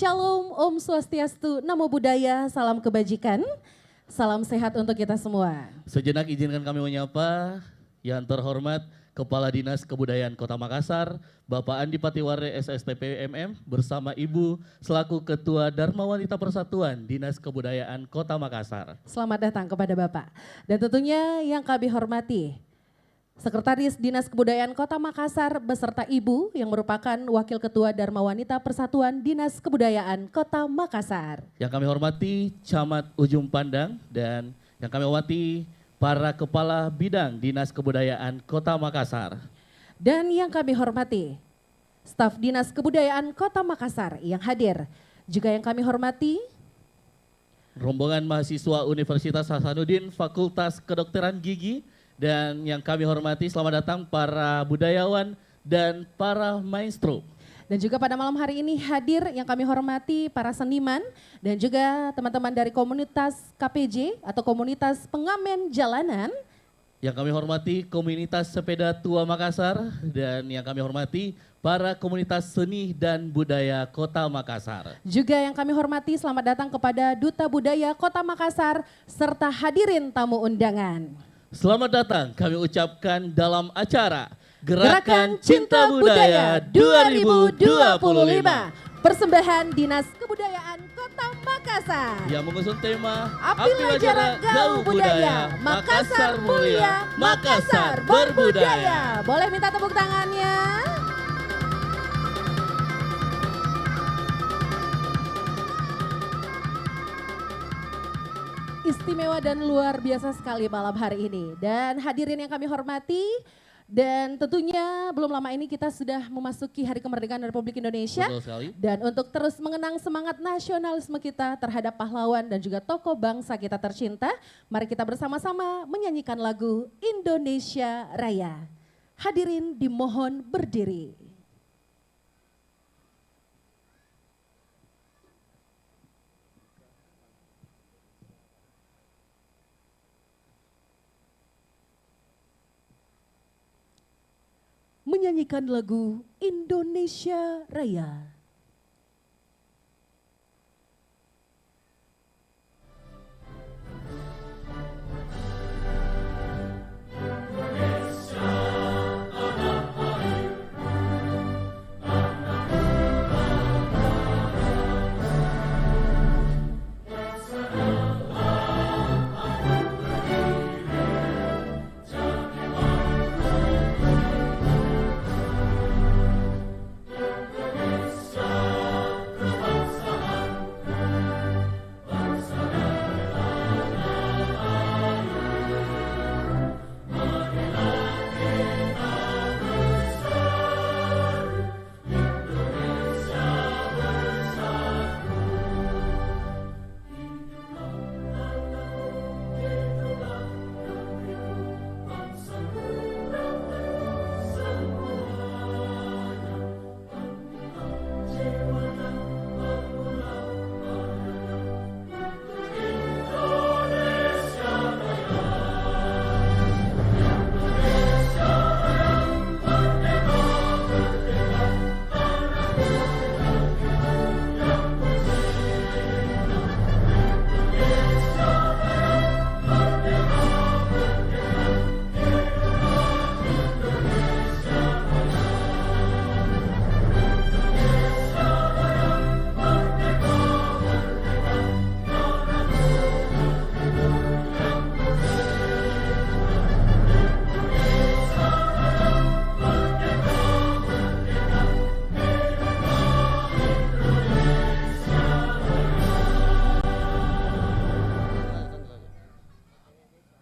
Shalom, Om Swastiastu, Namo Buddhaya, salam kebajikan, salam sehat untuk kita semua. Sejenak izinkan kami menyapa yang terhormat Kepala Dinas Kebudayaan Kota Makassar, Bapak Andi Patiware SSTP MM bersama Ibu selaku Ketua Dharma Wanita Persatuan Dinas Kebudayaan Kota Makassar. Selamat datang kepada Bapak. Dan tentunya yang kami hormati, Sekretaris Dinas Kebudayaan Kota Makassar beserta Ibu yang merupakan Wakil Ketua Dharma Wanita Persatuan Dinas Kebudayaan Kota Makassar. Yang kami hormati Camat Ujung Pandang dan yang kami hormati para Kepala Bidang Dinas Kebudayaan Kota Makassar. Dan yang kami hormati staf Dinas Kebudayaan Kota Makassar yang hadir. Juga yang kami hormati rombongan mahasiswa Universitas Hasanuddin Fakultas Kedokteran Gigi. Dan yang kami hormati selamat datang para budayawan dan para maestro. Dan juga pada malam hari ini hadir yang kami hormati para seniman dan juga teman-teman dari komunitas KPJ atau komunitas pengamen jalanan. Yang kami hormati komunitas sepeda tua Makassar dan yang kami hormati para komunitas seni dan budaya Kota Makassar. Juga yang kami hormati selamat datang kepada Duta Budaya Kota Makassar serta hadirin tamu undangan. Selamat datang kami ucapkan dalam acara Gerakan Cinta Budaya 2025. Persembahan Dinas Kebudayaan Kota Makassar. Yang mengusung tema Apilah Jarak Gaul Budaya, Makassar Mulia, Makassar Berbudaya. Boleh minta tepuk tangannya? Istimewa dan luar biasa sekali malam hari ini. Dan hadirin yang kami hormati, dan tentunya belum lama ini kita sudah memasuki Hari Kemerdekaan Republik Indonesia. Betul sekali. Dan untuk terus mengenang semangat nasionalisme kita terhadap pahlawan dan juga tokoh bangsa kita tercinta, mari kita bersama-sama menyanyikan lagu Indonesia Raya. Hadirin dimohon berdiri. Menyanyikan lagu Indonesia Raya.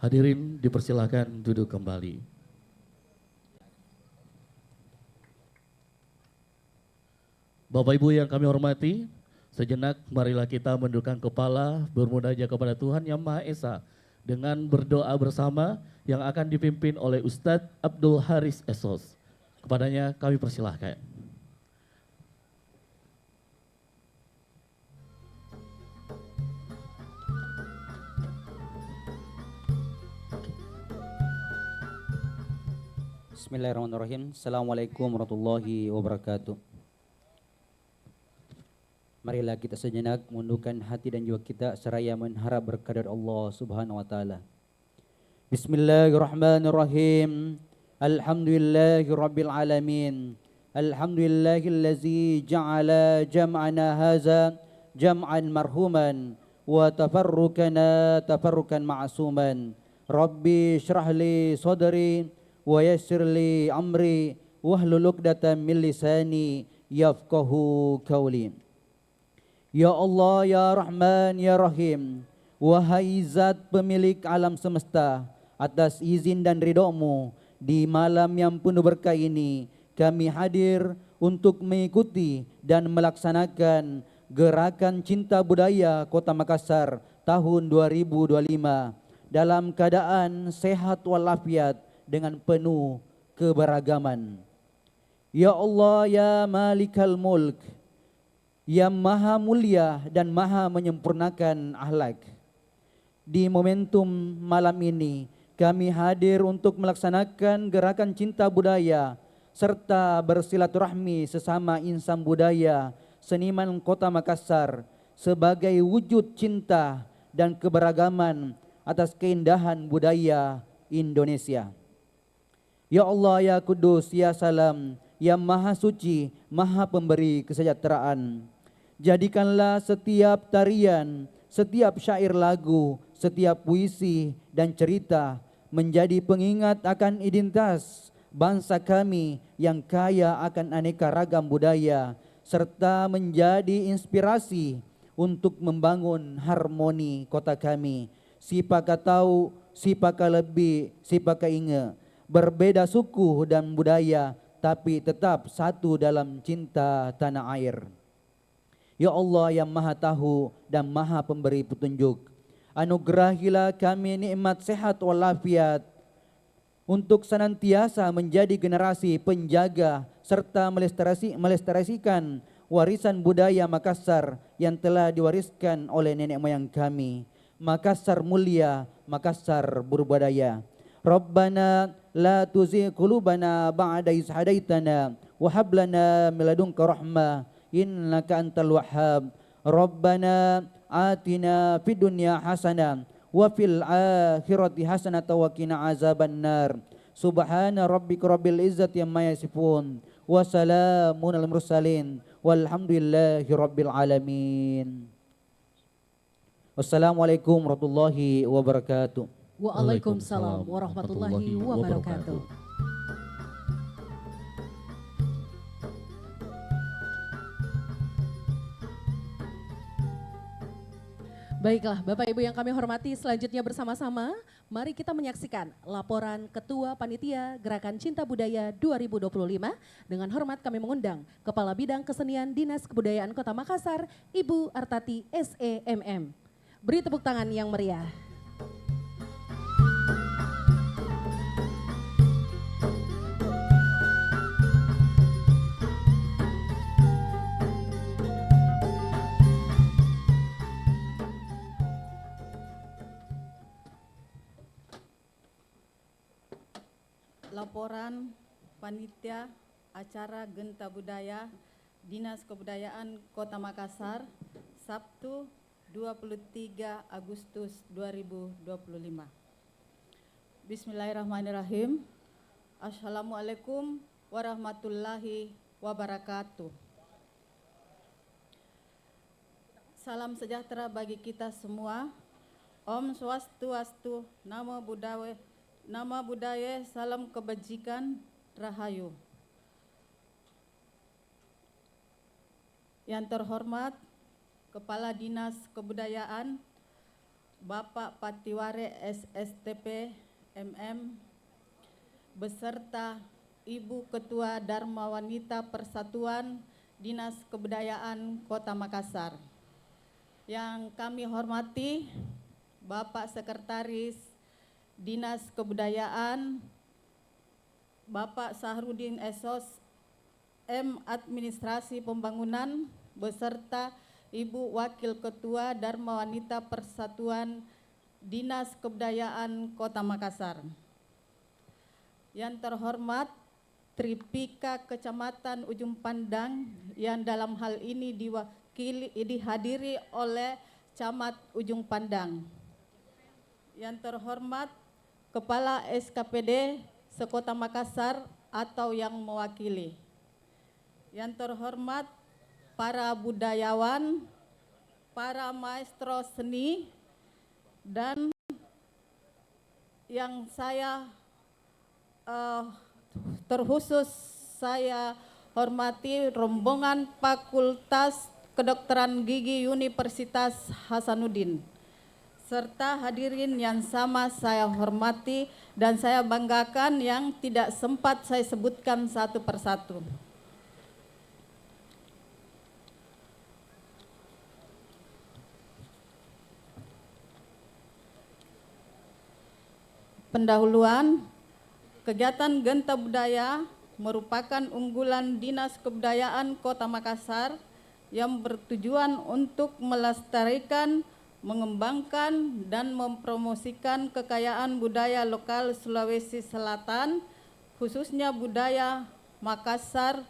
Hadirin dipersilakan duduk kembali. Bapak Ibu yang kami hormati, sejenak marilah kita mundurkan kepala, bermunajat kepada Tuhan Yang Maha Esa dengan berdoa bersama yang akan dipimpin oleh Ustadz Abdul Haris Esos. Kepadanya kami persilahkan. Bismillahirrahmanirrahim. Assalamualaikum warahmatullahi wabarakatuh. Marilah kita sejenak menundukkan hati dan jiwa kita seraya mengharap berkat dari Allah Subhanahu wa taala. Bismillahirrahmanirrahim. Alhamdulillahirabbil alamin. Alhamdulillahillazi ja'ala jam'ana haza jam'an marhuman wa tafarrukana tafarrukan ma'suman. Rabbi shrah li sadri wa yassir li amri wahlul 'uqdatam min lisani yafqahu qawli. Ya Allah, ya Rahman, ya Rahim, wahai zat pemilik alam semesta, atas izin dan ridho-Mu di malam yang penuh berkah ini kami hadir untuk mengikuti dan melaksanakan gerakan cinta budaya Kota Makassar tahun 2025 dalam keadaan sehat walafiat dengan penuh keberagaman. Ya Allah, ya Malikal Mulk, yang maha mulia dan maha menyempurnakan akhlak. Di momentum malam ini kami hadir untuk melaksanakan gerakan cinta budaya serta bersilaturahmi sesama insan budaya seniman Kota Makassar sebagai wujud cinta dan keberagaman atas keindahan budaya Indonesia. Ya Allah, ya Kudus, ya Salam, ya Maha Suci, Maha Pemberi kesejahteraan. Jadikanlah setiap tarian, setiap syair lagu, setiap puisi dan cerita menjadi pengingat akan identitas bangsa kami yang kaya akan aneka ragam budaya serta menjadi inspirasi untuk membangun harmoni kota kami. Sipaka tahu, sipaka lebih, sipaka ingat. Berbeda suku dan budaya tapi tetap satu dalam cinta tanah air. Ya Allah yang maha tahu dan maha pemberi petunjuk, anugerahilah kami nikmat sehat walafiat untuk senantiasa menjadi generasi penjaga serta melestarikan warisan budaya Makassar yang telah diwariskan oleh nenek moyang kami. Makassar mulia, Makassar berbudaya. Rabbana la tuzigh qulubana ba'da idh hadaitana wa hab lana min ladunka rahmah innaka antal wahhab. Rabbana atina fid dunya hasanah wa fil akhirati hasanah wa qina azabannar. Subhana rabbika rabbil izzati amma yasifun wa salamun alal mursalin walhamdulillahi rabbil alamin. Wassalamualaikum warahmatullahi wabarakatuh. Waalaikumsalam warahmatullahi wabarakatuh. Baiklah, Bapak Ibu yang kami hormati, selanjutnya bersama-sama mari kita menyaksikan laporan Ketua Panitia Gerakan Cinta Budaya 2025. Dengan hormat kami mengundang Kepala Bidang Kesenian Dinas Kebudayaan Kota Makassar, Ibu Artati SEMM. Beri tepuk tangan yang meriah. Laporan Panitia Acara Genta Budaya Dinas Kebudayaan Kota Makassar, Sabtu 23 Agustus 2025. Bismillahirrahmanirrahim. Assalamualaikum warahmatullahi wabarakatuh. Salam sejahtera bagi kita semua. Om Swastiastu, Nama budaya, salam kebajikan, rahayu. Yang terhormat Kepala Dinas Kebudayaan Bapak Patiware SSTP MM beserta Ibu Ketua Dharma Wanita Persatuan Dinas Kebudayaan Kota Makassar. Yang kami hormati Bapak Sekretaris Dinas Kebudayaan Bapak Sahrudin Esos M Administrasi Pembangunan beserta Ibu Wakil Ketua Dharma Wanita Persatuan Dinas Kebudayaan Kota Makassar. Yang terhormat Tripika Kecamatan Ujung Pandang yang dalam hal ini diwakili dihadiri oleh Camat Ujung Pandang. Yang terhormat Kepala SKPD Sekota Makassar atau yang mewakili. Yang terhormat para budayawan, para maestro seni, dan yang saya terkhusus saya hormati rombongan Fakultas Kedokteran Gigi Universitas Hasanuddin, serta hadirin yang sama saya hormati dan saya banggakan yang tidak sempat saya sebutkan satu persatu. Pendahuluan, kegiatan Genta Budaya merupakan unggulan Dinas Kebudayaan Kota Makassar yang bertujuan untuk melestarikan, mengembangkan, dan mempromosikan kekayaan budaya lokal Sulawesi Selatan, khususnya budaya Makassar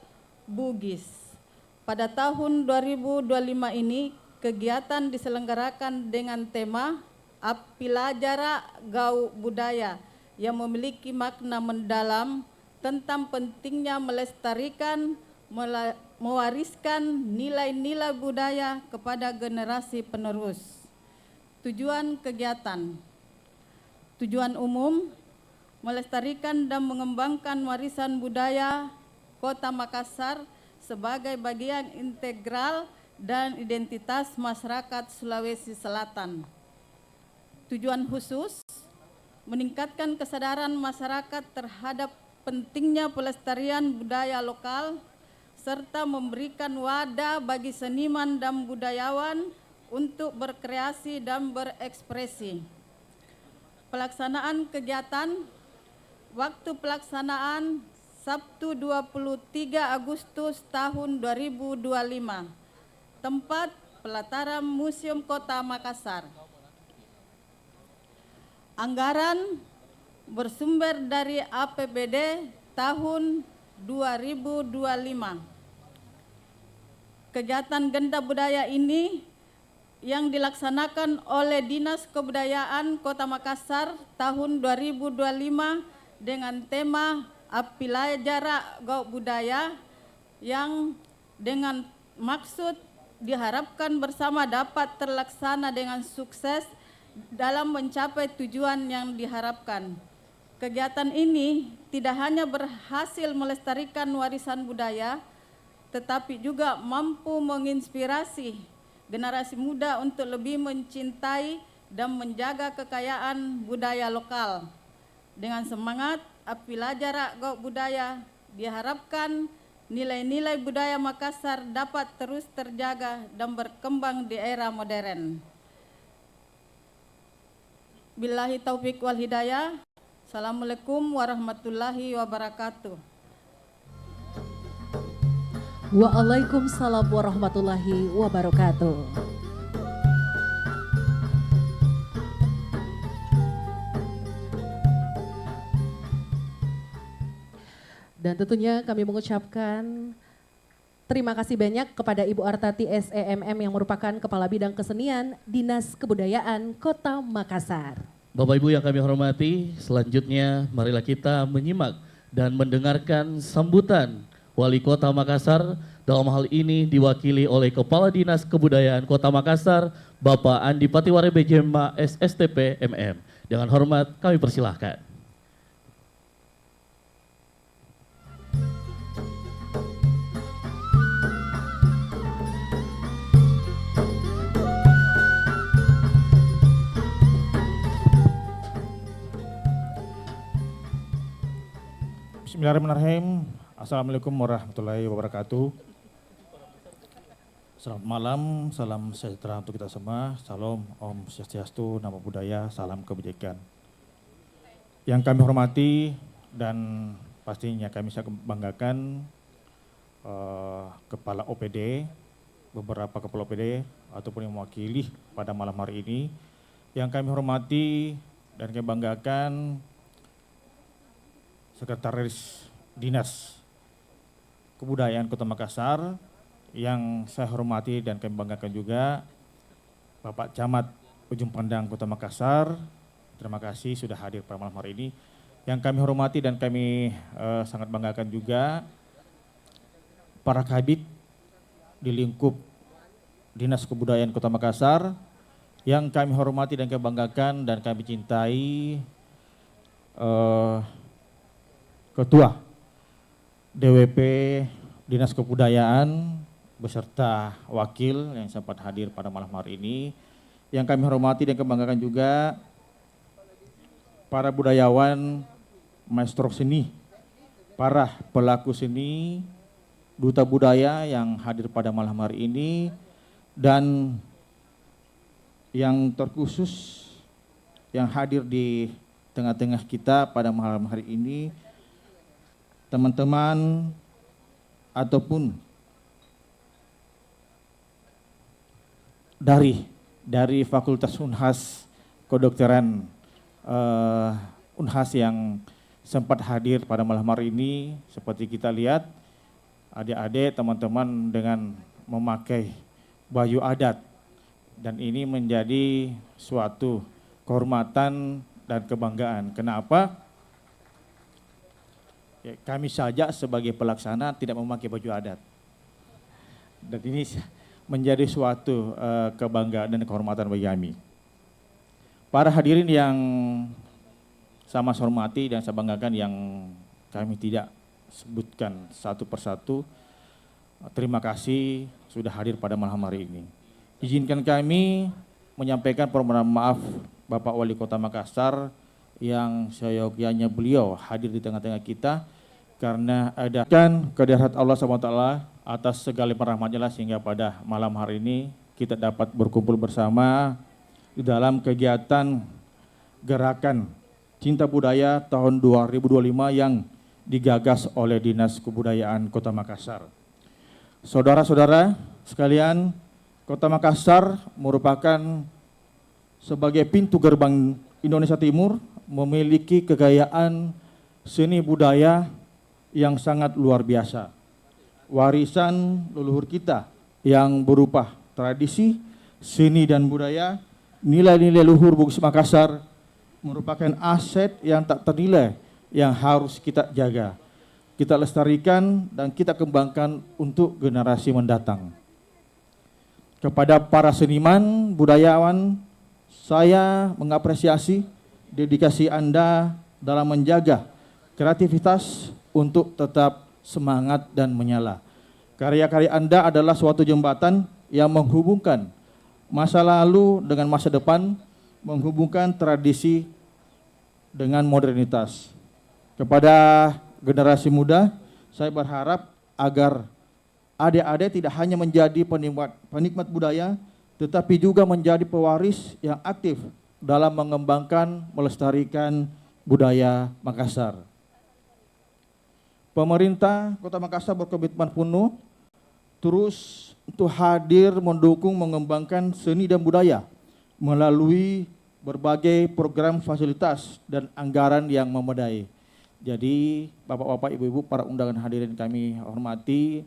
Bugis. Pada tahun 2025 ini, kegiatan diselenggarakan dengan tema Apilajara Gau Budaya yang memiliki makna mendalam tentang pentingnya melestarikan, mewariskan nilai-nilai budaya kepada generasi penerus. Tujuan kegiatan, tujuan umum, melestarikan dan mengembangkan warisan budaya Kota Makassar sebagai bagian integral dan identitas masyarakat Sulawesi Selatan. Tujuan khusus, meningkatkan kesadaran masyarakat terhadap pentingnya pelestarian budaya lokal, serta memberikan wadah bagi seniman dan budayawan untuk berkreasi dan berekspresi. Pelaksanaan kegiatan, waktu pelaksanaan Sabtu 23 Agustus tahun 2025, tempat pelataran Museum Kota Makassar. Anggaran bersumber dari APBD tahun 2025. Kegiatan Genta Budaya ini yang dilaksanakan oleh Dinas Kebudayaan Kota Makassar tahun 2025 dengan tema Apilajara Gau Budaya yang dengan maksud diharapkan bersama dapat terlaksana dengan sukses dalam mencapai tujuan yang diharapkan. Kegiatan ini tidak hanya berhasil melestarikan warisan budaya, tetapi juga mampu menginspirasi generasi muda untuk lebih mencintai dan menjaga kekayaan budaya lokal. Dengan semangat Apilajara Gau Budaya, diharapkan nilai-nilai budaya Makassar dapat terus terjaga dan berkembang di era modern. Billahi taufik wal hidayah. Assalamualaikum warahmatullahi wabarakatuh. Waalaikumsalam warahmatullahi wabarakatuh. Dan tentunya kami mengucapkan terima kasih banyak kepada Ibu Artati SEMM yang merupakan Kepala Bidang Kesenian Dinas Kebudayaan Kota Makassar. Bapak Ibu yang kami hormati, selanjutnya marilah kita menyimak dan mendengarkan sambutan Wali Kota Makassar, dalam hal ini diwakili oleh Kepala Dinas Kebudayaan Kota Makassar, Bapak Andi Patiware BJMA SSTP MM. Dengan hormat kami persilahkan. Bismillahirrahmanirrahim. Assalamualaikum warahmatullahi wabarakatuh. Selamat malam, salam sejahtera untuk kita semua. Salam, Om Swastiastu, Namo Buddhaya, salam kebajikan. Yang kami hormati dan pastinya kami sangat banggakan Kepala OPD, beberapa Kepala OPD ataupun yang mewakili pada malam hari ini. Yang kami hormati dan kami banggakan Sekretaris Dinas Kebudayaan Kota Makassar, Yang saya hormati dan kami banggakan juga Bapak Camat Ujung Pandang Kota Makassar, terima kasih sudah hadir pada malam hari ini. Yang kami hormati dan kami sangat banggakan juga para kabid di lingkup Dinas Kebudayaan Kota Makassar, yang kami hormati dan kami banggakan dan kami cintai Ketua DWP Dinas Kebudayaan beserta wakil yang sempat hadir pada malam hari ini. Yang kami hormati dan kami banggakan juga para budayawan, maestro seni, para pelaku seni, duta budaya yang hadir pada malam hari ini, dan yang terkhusus yang hadir di tengah-tengah kita pada malam hari ini, teman-teman ataupun dari Fakultas Unhas Kedokteran Unhas yang sempat hadir pada malam hari ini. Seperti kita lihat, adik-adik, teman-teman dengan memakai baju adat, dan ini menjadi suatu kehormatan dan kebanggaan. Kenapa? Ya, kami saja sebagai pelaksana tidak memakai baju adat, dan ini menjadi suatu kebanggaan dan kehormatan bagi kami. Para hadirin yang sama saya hormati dan saya banggakan, yang kami tidak sebutkan satu persatu, terima kasih sudah hadir pada malam hari ini. Izinkan kami menyampaikan permohonan maaf Bapak Wali Kota Makassar yang seyogyanya beliau hadir di tengah-tengah kita, karena ada kehadirat Allah SWT atas segala rahmatnya lah, sehingga pada malam hari ini kita dapat berkumpul bersama di dalam kegiatan Gerakan Cinta Budaya tahun 2025 yang digagas oleh Dinas Kebudayaan Kota Makassar. Saudara-saudara sekalian, Kota Makassar merupakan sebagai pintu gerbang Indonesia Timur, memiliki kekayaan seni budaya yang sangat luar biasa. Warisan leluhur kita yang berupa tradisi, seni dan budaya, nilai-nilai luhur Bugis Makassar merupakan aset yang tak ternilai yang harus kita jaga, kita lestarikan dan kita kembangkan untuk generasi mendatang. Kepada para seniman, budayawan, saya mengapresiasi dedikasi Anda dalam menjaga kreativitas untuk tetap semangat dan menyala. Karya-karya Anda adalah suatu jembatan yang menghubungkan masa lalu dengan masa depan, menghubungkan tradisi dengan modernitas. Kepada generasi muda, saya berharap agar adik-adik tidak hanya menjadi penikmat budaya, tetapi juga menjadi pewaris yang aktif dalam mengembangkan, melestarikan budaya Makassar. Pemerintah Kota Makassar berkomitmen penuh terus untuk hadir mendukung mengembangkan seni dan budaya melalui berbagai program fasilitas dan anggaran yang memadai. Jadi Bapak-bapak, Ibu-ibu, para undangan hadirin kami hormati,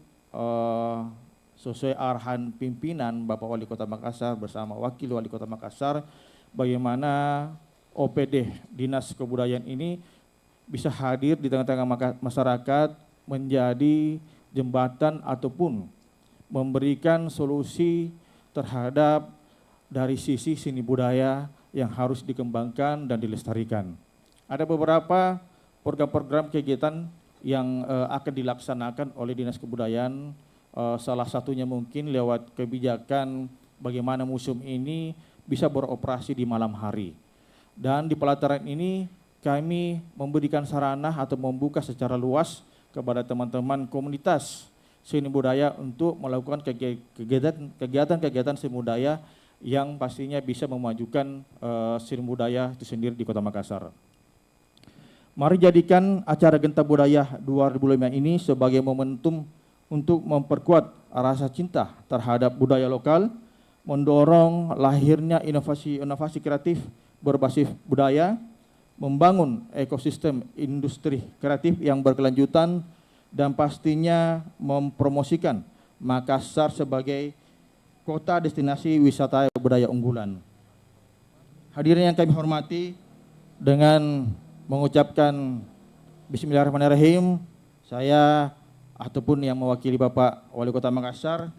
sesuai arahan pimpinan Bapak Wali Kota Makassar bersama Wakil Wali Kota Makassar, bagaimana OPD Dinas Kebudayaan ini bisa hadir di tengah-tengah masyarakat, menjadi jembatan ataupun memberikan solusi terhadap dari sisi seni budaya yang harus dikembangkan dan dilestarikan. Ada beberapa program-program kegiatan yang akan dilaksanakan oleh Dinas Kebudayaan, salah satunya mungkin lewat kebijakan bagaimana museum ini bisa beroperasi di malam hari. Dan di pelataran ini kami memberikan sarana atau membuka secara luas kepada teman-teman komunitas seni budaya untuk melakukan kegiatan-kegiatan seni budaya yang pastinya bisa memajukan seni budaya itu sendiri di Kota Makassar. Mari jadikan acara Genta Budaya 2005 ini sebagai momentum untuk memperkuat rasa cinta terhadap budaya lokal, mendorong lahirnya inovasi-inovasi kreatif berbasis budaya, membangun ekosistem industri kreatif yang berkelanjutan, dan pastinya mempromosikan Makassar sebagai kota destinasi wisata budaya unggulan. Hadirin yang kami hormati, dengan mengucapkan Bismillahirrahmanirrahim, saya ataupun yang mewakili Bapak Wali Kota Makassar,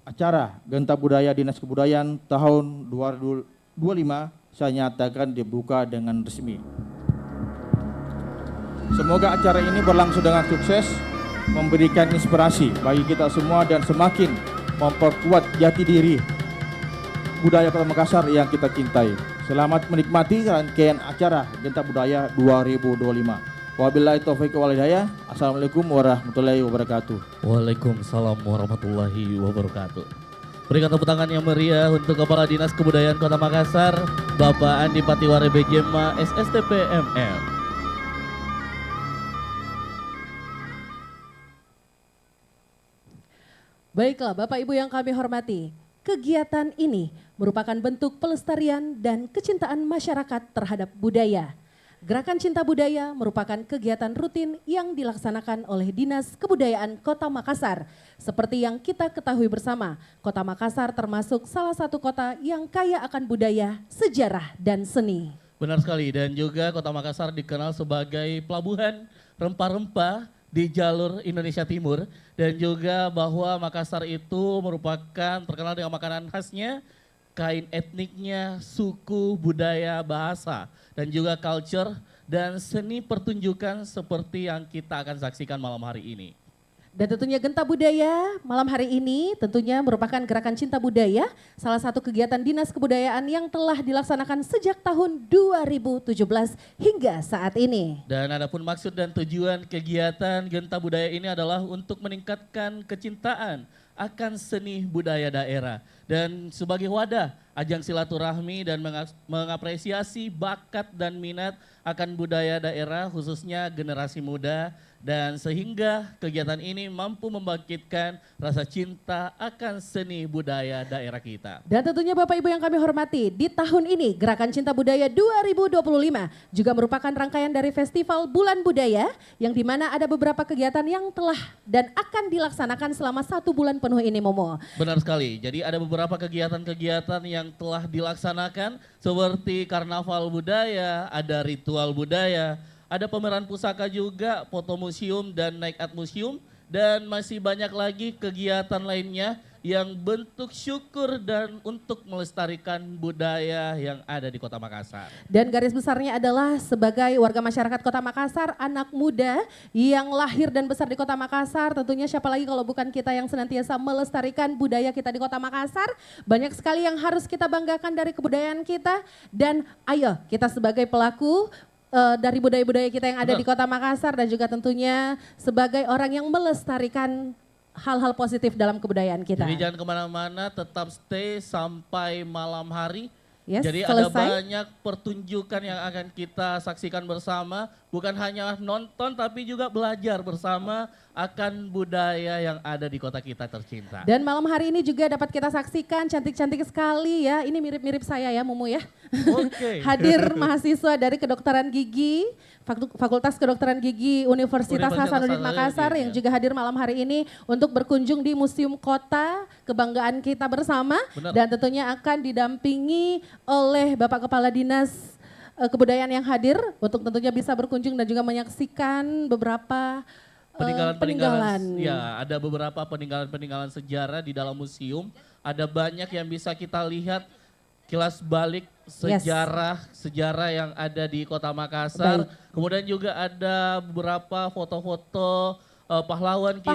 acara Genta Budaya Dinas Kebudayaan tahun 2025 saya nyatakan dibuka dengan resmi. Semoga acara ini berlangsung dengan sukses, memberikan inspirasi bagi kita semua dan semakin memperkuat jati diri budaya Kota Makassar yang kita cintai. Selamat menikmati rangkaian acara Genta Budaya 2025. Wabillahi taufiq wal hidayah. Assalamualaikum warahmatullahi wabarakatuh. Waalaikumsalam warahmatullahi wabarakatuh. Berikan tepuk tangan yang meriah untuk Kepala Dinas Kebudayaan Kota Makassar, Bapak Andi Patiware BJMA SSTP ML. Baiklah Bapak Ibu yang kami hormati, kegiatan ini merupakan bentuk pelestarian dan kecintaan masyarakat terhadap budaya. Gerakan Cinta Budaya merupakan kegiatan rutin yang dilaksanakan oleh Dinas Kebudayaan Kota Makassar. Seperti yang kita ketahui bersama, Kota Makassar termasuk salah satu kota yang kaya akan budaya, sejarah, dan seni. Benar sekali, dan juga Kota Makassar dikenal sebagai pelabuhan rempah-rempah di jalur Indonesia Timur, dan juga bahwa Makassar itu merupakan terkenal dengan makanan khasnya, kain etniknya, suku, budaya, bahasa, dan juga culture dan seni pertunjukan seperti yang kita akan saksikan malam hari ini. Dan tentunya Genta Budaya malam hari ini tentunya merupakan gerakan Cinta Budaya, salah satu kegiatan Dinas Kebudayaan yang telah dilaksanakan sejak tahun 2017 hingga saat ini. Dan adapun maksud dan tujuan kegiatan Genta Budaya ini adalah untuk meningkatkan kecintaan akan seni budaya daerah dan sebagai wadah ajang silaturahmi dan mengapresiasi bakat dan minat akan budaya daerah khususnya generasi muda, dan sehingga kegiatan ini mampu membangkitkan rasa cinta akan seni budaya daerah kita. Dan tentunya Bapak Ibu yang kami hormati, di tahun ini Gerakan Cinta Budaya 2025 juga merupakan rangkaian dari Festival Bulan Budaya yang dimana ada beberapa kegiatan yang telah dan akan dilaksanakan selama 1 bulan penuh ini, Momo. Benar sekali, jadi ada beberapa kegiatan-kegiatan yang telah dilaksanakan seperti karnaval budaya, ada ritual budaya, ada pameran pusaka juga, foto museum dan naik art museum, dan masih banyak lagi kegiatan lainnya yang bentuk syukur dan untuk melestarikan budaya yang ada di Kota Makassar. Dan garis besarnya adalah sebagai warga masyarakat Kota Makassar, anak muda yang lahir dan besar di Kota Makassar, tentunya siapa lagi kalau bukan kita yang senantiasa melestarikan budaya kita di Kota Makassar. Banyak sekali yang harus kita banggakan dari kebudayaan kita, dan ayo kita sebagai pelaku dari budaya-budaya kita yang ada di Kota Makassar dan juga tentunya sebagai orang yang melestarikan hal-hal positif dalam kebudayaan kita. Jadi jangan kemana-mana, tetap stay sampai malam hari. Yes, Jadi selesai. ada banyak pertunjukan yang akan kita saksikan bersama, bukan hanya nonton tapi juga belajar bersama akan budaya yang ada di kota kita tercinta. Dan malam hari ini juga dapat kita saksikan cantik-cantik sekali ya, ini mirip-mirip saya ya Mumu ya. Oke. Hadir mahasiswa dari kedokteran gigi, Fakultas Kedokteran Gigi Universitas Hasanuddin Makassar yang juga hadir malam hari ini untuk berkunjung di Museum Kota, kebanggaan kita bersama. Benar. Dan tentunya akan didampingi oleh Bapak Kepala Dinas Kebudayaan yang hadir untuk tentunya bisa berkunjung dan juga menyaksikan beberapa Peninggalan-peninggalan, ya ada beberapa peninggalan-peninggalan sejarah di dalam museum. Ada banyak yang bisa kita lihat kilas balik sejarah yang ada di Kota Makassar. Baik. Kemudian juga ada beberapa foto-foto pahlawan kita,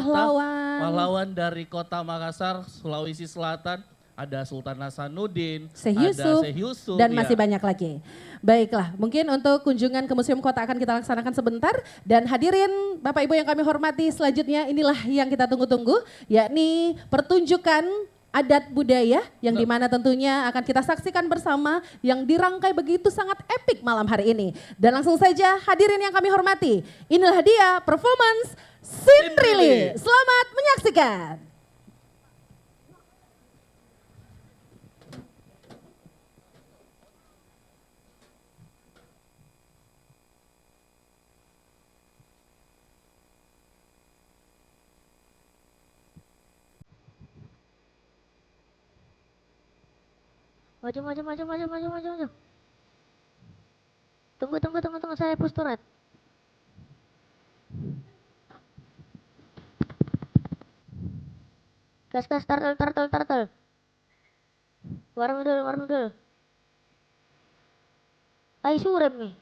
pahlawan dari Kota Makassar, Sulawesi Selatan. Ada Sultan Hasanuddin, Syekh ada Yusuf, Syekh Yusuf, dan ya. masih banyak lagi. Baiklah, mungkin untuk kunjungan ke Museum Kota akan kita laksanakan sebentar. Dan hadirin Bapak Ibu yang kami hormati, selanjutnya inilah yang kita tunggu-tunggu, yakni pertunjukan adat budaya yang dimana tentunya akan kita saksikan bersama yang dirangkai begitu sangat epik malam hari ini. Dan langsung saja hadirin yang kami hormati, inilah dia performance Sintrili. Selamat menyaksikan. Maju, maju, maju, maju, maju, maju, maju. Tunggu, tunggu, tunggu, tunggu. Saya push turret. Gas, gas, turtle, turtle, turtle. War middle, war middle. Ay, surem nih.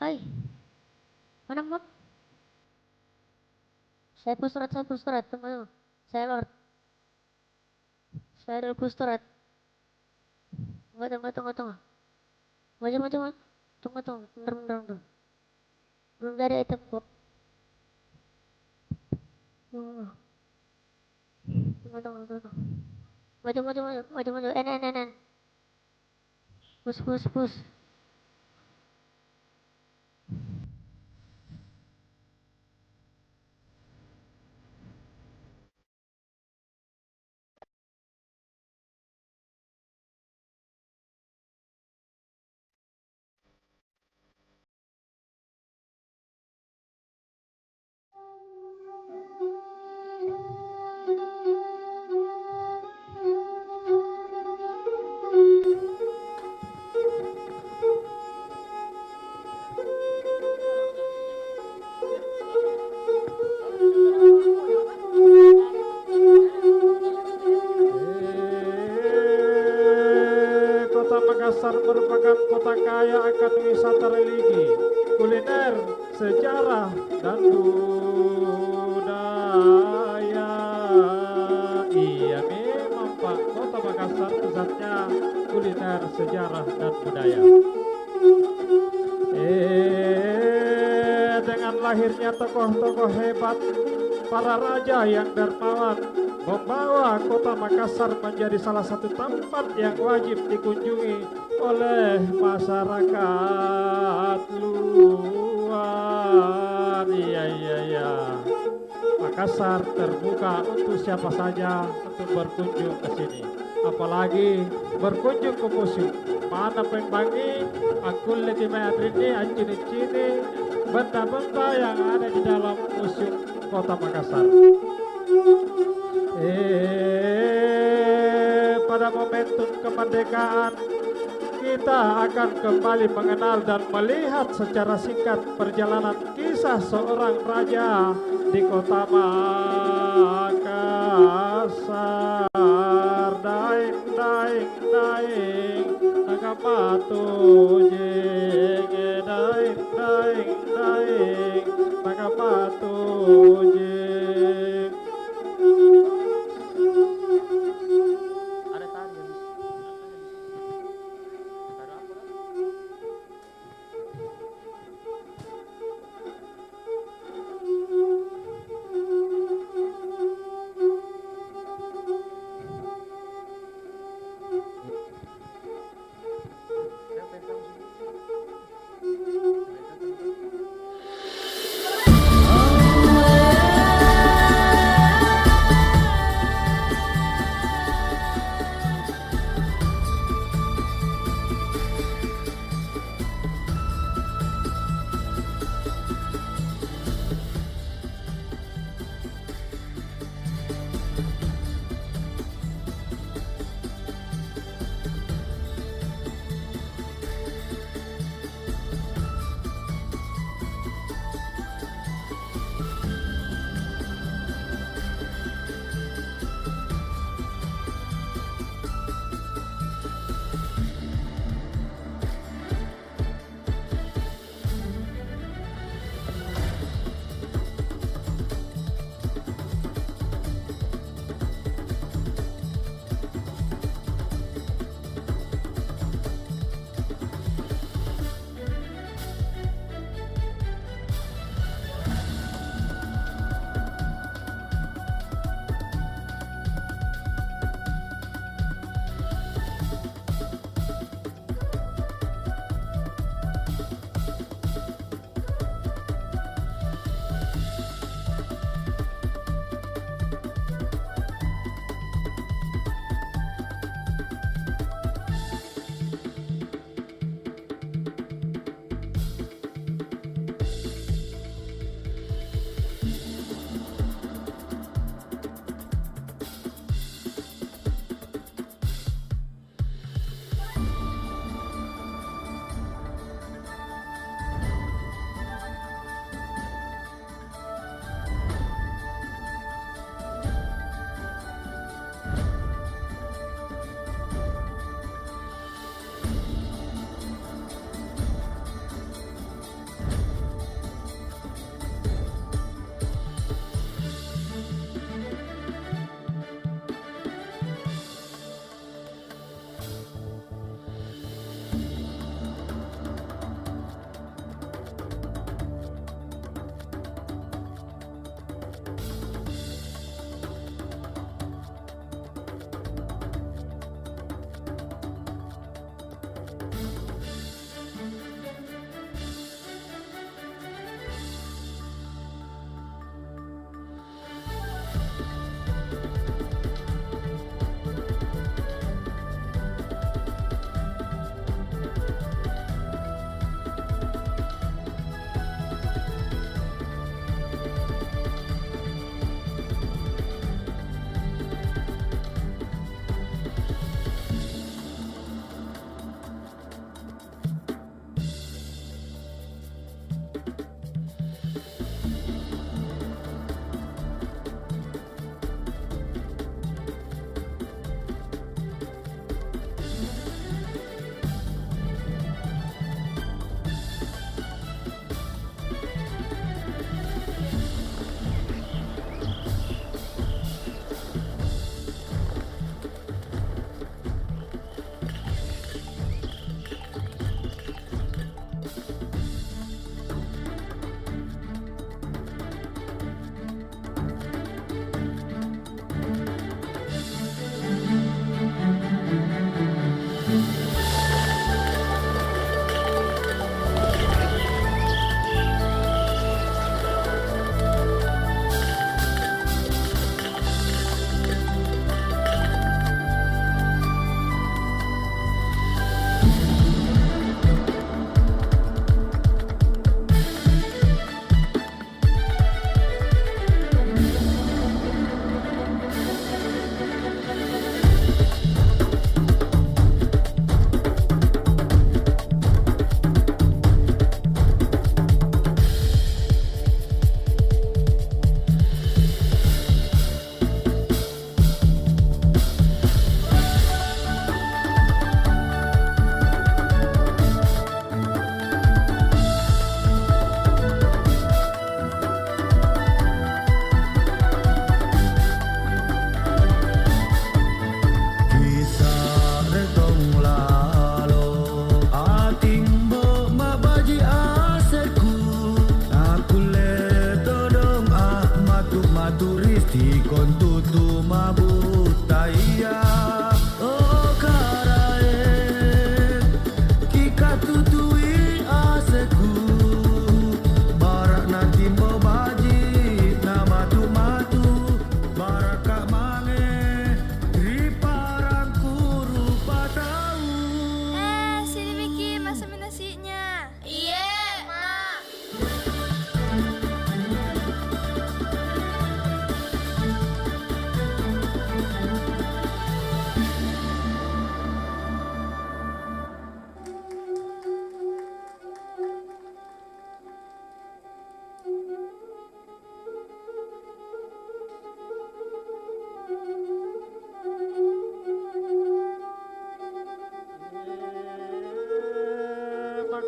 Ay. Mana map? Saya push turret, tunggu, tunggu. Saya lord. Saya dulu push turret. Tunggu, tunggu, tunggu, tunggu. Maju, maju, maju. Tunggu, tunggu. Bentar, bentar, bentar. Belum ada item kok. Tunggu, tunggu, tunggu. Maju, maju, maju, maju, maju. N. Push, push, push. Kota Makassar merupakan kota kaya akan wisata religi, kuliner, sejarah, dan budaya. Iya memang Pak, kota Makassar pusatnya kuliner, sejarah, dan budaya. Dengan lahirnya tokoh-tokoh hebat, para raja yang dermawan membawa kota Makassar menjadi salah satu tempat yang wajib dikunjungi oleh masyarakat luar. Iya. Makassar terbuka untuk siapa saja untuk berkunjung ke sini. Apalagi berkunjung ke museum. Mana pembangi, aku lagi ini, cini-cini, benda-benda yang ada di dalam museum kota Makassar. Pada momentum kemerdekaan kita akan kembali mengenal dan melihat secara singkat perjalanan kisah seorang raja di kota Makassar. Daing, daing, daing, nakapatu jeng. Daing, daing, daing, nakapatu jeng. Ada tadi.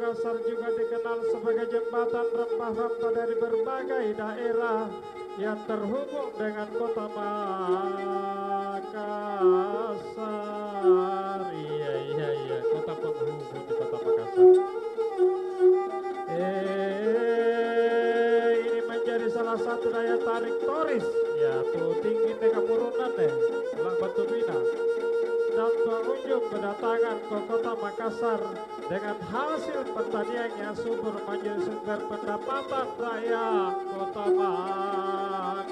Makassar juga dikenal sebagai jembatan rempah-rempah dari berbagai daerah yang terhubung dengan kota Makassar. Iya, kota penghubung di kota Makassar. Ini menjadi salah satu daya tarik turis. Ya, tuh tinggi teka purunan deh, Pulang Batu Bina. Dan pengunjung berdatangan ke kota Makassar dengan hasil pertanian yang subur menjadi sumber pendapatan rakyat kota Makassar.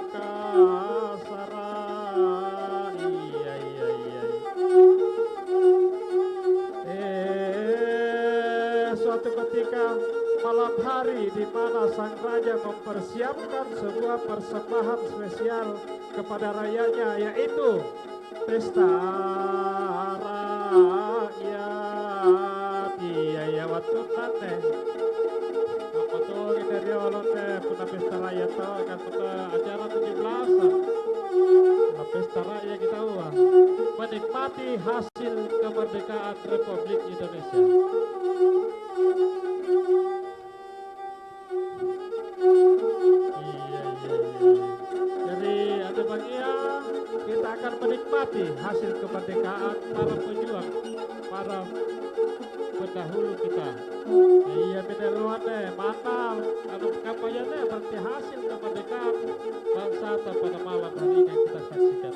Suatu ketika malam hari di mana sang raja mempersiapkan sebuah persembahan spesial kepada rakyatnya, yaitu pesta rakyat. Iya, waktu nanti apa tuh ini dia olon puna pesta rakyat tuh kan acara 17-an. Nah, pesta rakyat kita menikmati hasil kemerdekaan Republik Indonesia. Jadi ada bagian kita akan menikmati hasil kemerdekaan para pejuang, para pendahulu kita. Iya beda luar deh, mantap. Anu kampanye berarti hasil kemerdekaan bangsa pada malam hari ini yang kita saksikan.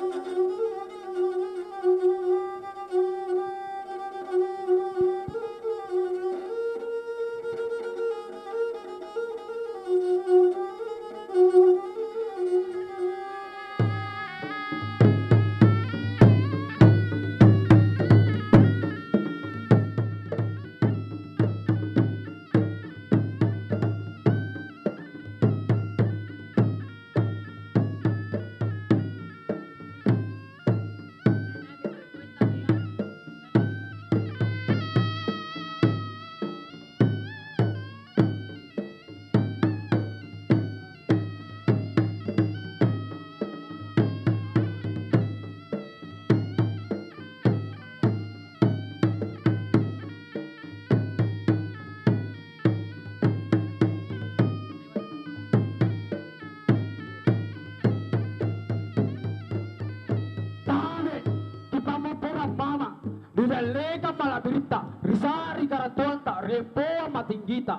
Lega malaberita, risari karatuanta, reforma tinggita.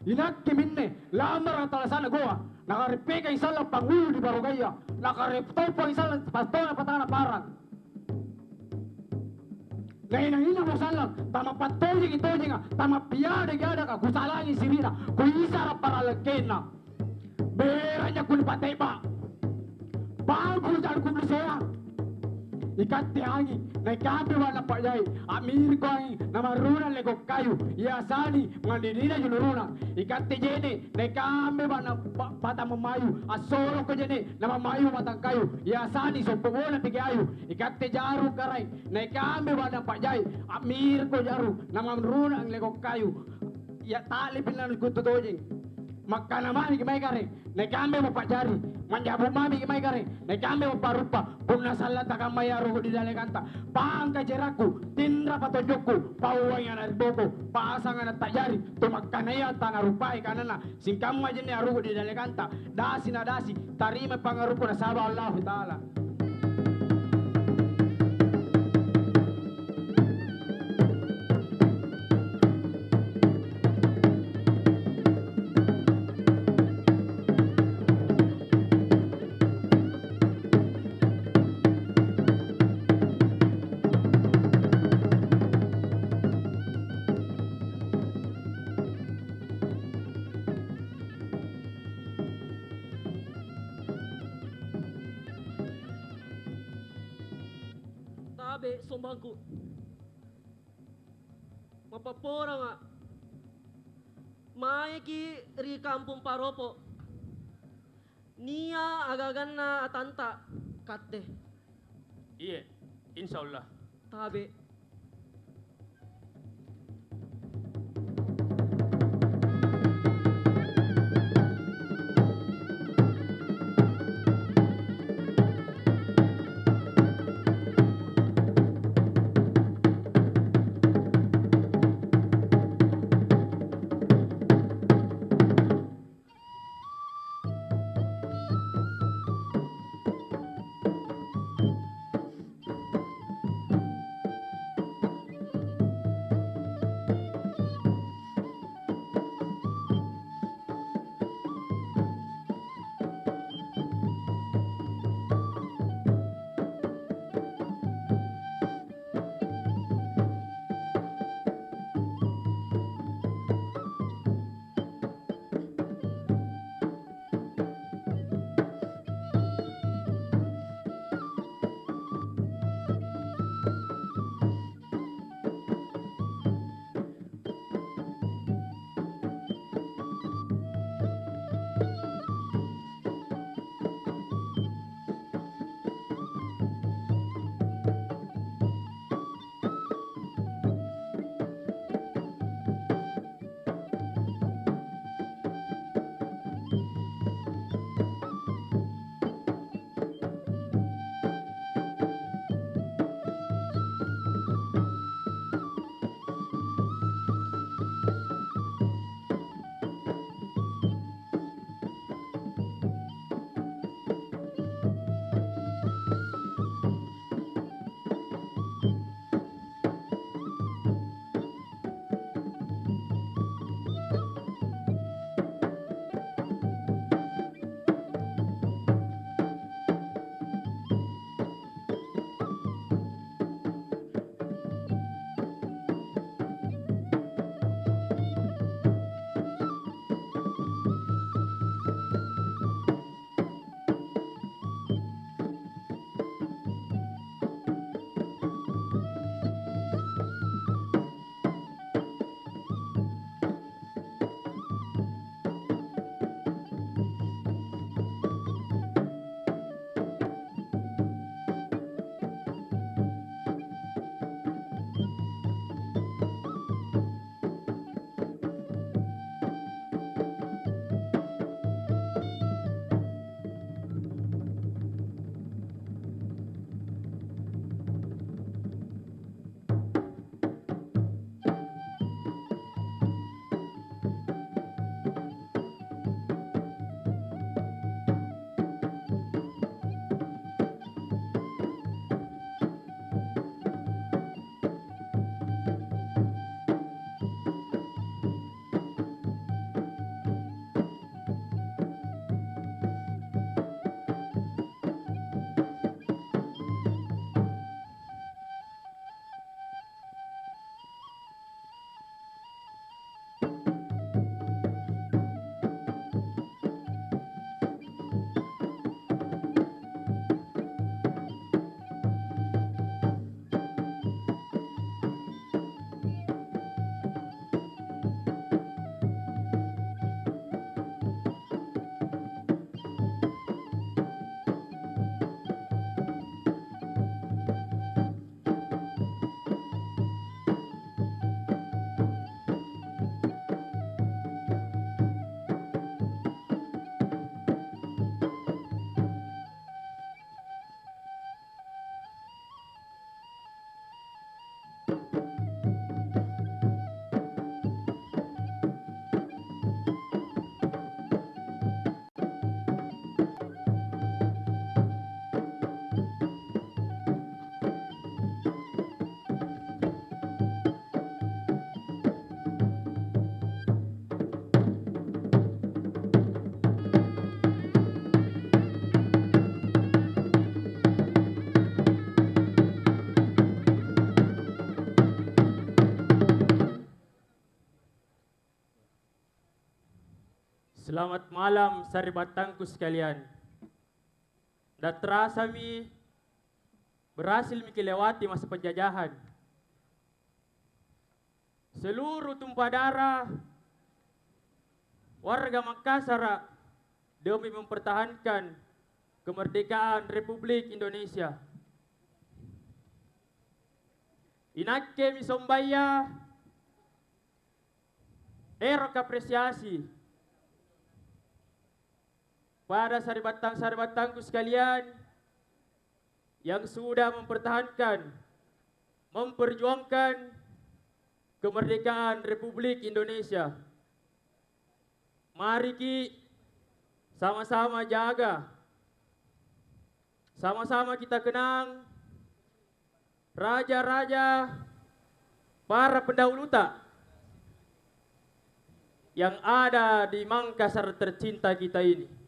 Inakki minne, lamar ang talasana goa, nakaripika isala pangulo di Barugaya, nakariptopo isala pastona patana parang. Nainangina mo salang, tama patojing itojing nga, tama piyade gada ka, kusalangin sirina, kuisara para lagkena. Bera niya kunipateba, bago dyan kumlisaya. Ikat tiangi, naikapi wala pa yay, amir ko ang namaruna lego kayo, iasani, mandinina yunuruna, ikat ti jene, naikami ba na pata mamayo, asoro ko jene, na mamayo matang kayo, iasani, so pumuna tigayo, ikat ti jaru karay, naikami ba na pa yay, amir ko jaru, na mamaruna ang lego kayo, ya tali pilan ko tutojing, magkanamani kimay kare, naikami mo pa jari, manjabuk mami kimay kare, naikami mo parupa, kung nasalat ka mayaro di dalekanta, paang kajeraku, tindra patojokku, pauwang yan arboko, paasangan at tajari, tumagkanaya at tangarupay kanana, singkam majin ni arugo di dalekanta, dasi na dasi, tarima pangarupo na saba Allah Ta'ala. Tabe, sumbangku. Mapapora nga. Maiki ri kampung Paropo. Nia agagan na atanta. Katte. Iya, insya Allah. Tabe. Selamat malam saribatangku sekalian. Dan terasa mi berhasil mi kelewati masa penjajahan. Seluruh tumpah darah warga Makassar demi mempertahankan kemerdekaan Republik Indonesia. Inakke mi sombaya erok apresiasi pada saribatang-saribatangku sekalian yang sudah mempertahankan, memperjuangkan kemerdekaan Republik Indonesia. Mari sama-sama jaga, sama-sama kita kenang raja-raja, para pendahulu yang ada di Makassar tercinta kita ini.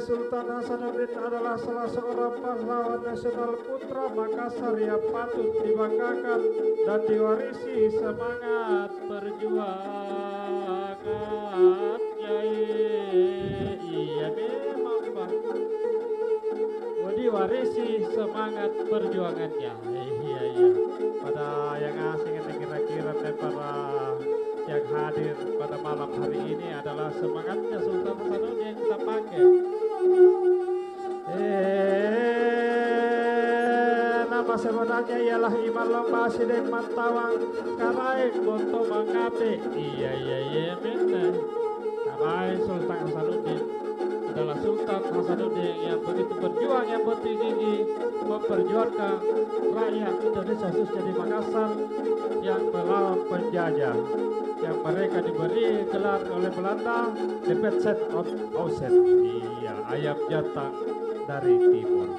Sultan Hasanuddin adalah salah seorang pahlawan nasional putra Makassar yang patut dibanggakan dan diwarisi semangat perjuangannya. Iya memang Pak, diwarisi semangat perjuangannya. Iya. Pada yang asing ini kira-kira dan para yang hadir pada malam hari ini adalah semangatnya Sultan Hasanuddin yang kita pakai. Nama sebenarnya ialah Iman Lomba Sideng Mantawang Karaeng Bonto Mangkape. Iya benar. Karaeng Sultan Hasanuddin adalah Sultan Hasanuddin yang begitu berjuang, yang bertinggi memperjuangkan rakyat Indonesia khususnya di Makassar yang melawan penjajah, yang mereka diberi gelar oleh Belanda the Pet Set of Ocean. Iya, ayam jantan dari timur.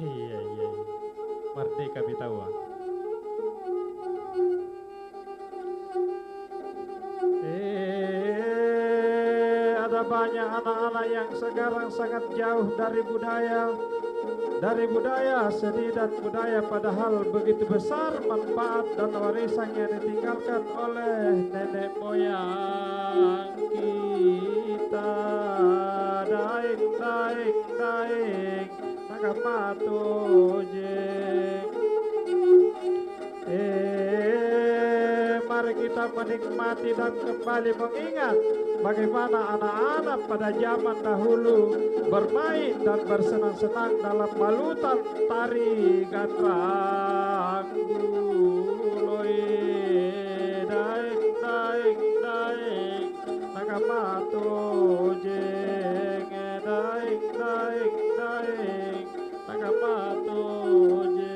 Iya. Merdeka Bitawa. Ada banyak anak-anak yang sekarang sangat jauh dari budaya seni dan budaya, padahal begitu besar manfaat dan warisan yang ditinggalkan oleh nenek moyang kita. Daing nagamatu jeng. Mari kita menikmati dan kembali mengingat bagaimana anak-anak pada zaman dahulu bermain dan bersenang-senang dalam balutan tari gandrang guloi. Daing nagamatu jeng. Daing nagamatu jeng.